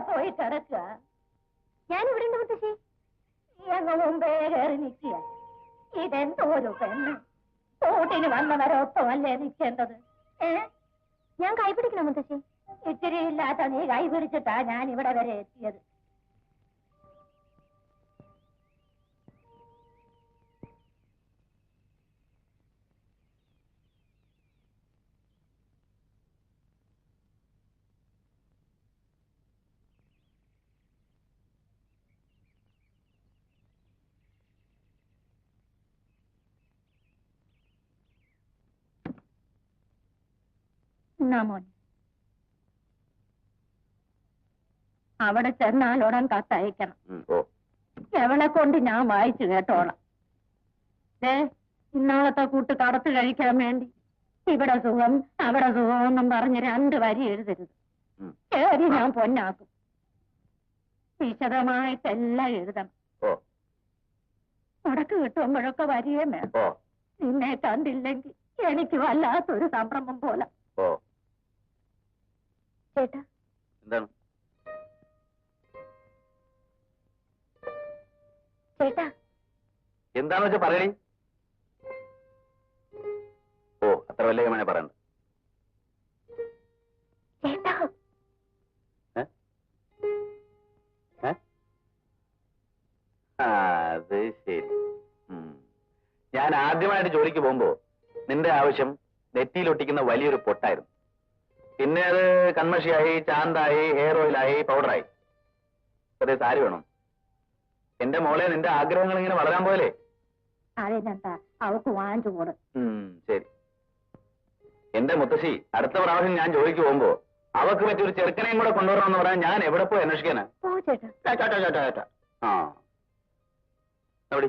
പോയി കിടക്കുക. ഞാനിവിടെ ഉണ്ട് മുത്തശ്ശി. ഞങ്ങൾ മുമ്പേ കയറി നിൽക്കുക. ഇതെന്തോ ഒരു പെണ്ണ്. തോട്ടിന് വന്നവരൊപ്പമല്ലേ നിൽക്കേണ്ടത്? ഞാൻ കൈ പിടിക്കണം മുത്തശ്ശി. ഇത്തിരി ഇല്ലാത്ത നീ കൈ പിടിച്ചിട്ടാ ഞാൻ ഇവിടെ വരെ എത്തിയത്. മോൻ അവിടെ ചെന്നാലുടൻ കത്തയക്കണം. എവളെ കൊണ്ട് ഞാൻ വായിച്ചു കേട്ടോളാം. ഇന്നാളത്തെ കൂട്ട് കടത്ത് കഴിക്കാൻ വേണ്ടി ഇവിടെ സുഖം അവിടെ സുഖം എന്നും പറഞ്ഞ് 2 വരി എഴുതരുത്. ശരി, ഞാൻ പൊന്നാക്കും. വിശദമായിട്ടെല്ലാം എഴുതണം. മുടക്ക് കിട്ടുമ്പോഴൊക്കെ വരികയും വേണം. നിന്നെ കണ്ടില്ലെങ്കിൽ എനിക്ക് വല്ലാത്തൊരു സംഭ്രമം പോലെ. ചേട്ടാ, എന്താണ് ചേട്ടാ? എന്താന്ന് വെച്ചാ പറയണേ. അത്ര വലിയ കമനെ പറയണ്ട. ചേട്ടാ, അത് ശരി. ഞാൻ ആദ്യമായിട്ട് ജോലിക്ക് പോകുമ്പോ നിന്റെ ആവശ്യം നെറ്റിയിലൊട്ടിക്കുന്ന വലിയൊരു പൊട്ടായിരുന്നു. പിന്നെ അത് കൺമഷിയായി, ചാന്തായി, ഹെയർ ഓയിലായി, പൗഡറായി. അതേ സാരി വേണം. എന്റെ മോളെ, നിന്റെ ആഗ്രഹങ്ങൾ ഇങ്ങനെ വളരാൻ പോലെ. അതെന്താ അവക്ക് വാങ്ങിച്ചു കൂടെ. ശരി. എന്റെ മുത്തശ്ശി, അടുത്ത പ്രാവശ്യം ഞാൻ ജോലിക്ക് പോകുമ്പോ അവക്ക് പറ്റിയൊരു ചെറുക്കനെയും കൂടെ കൊണ്ടുവരണമെന്ന് പറയാൻ ഞാൻ എവിടെ പോയി അന്വേഷിക്കാനാ? ചേട്ടാ. ആ, എവിടെ?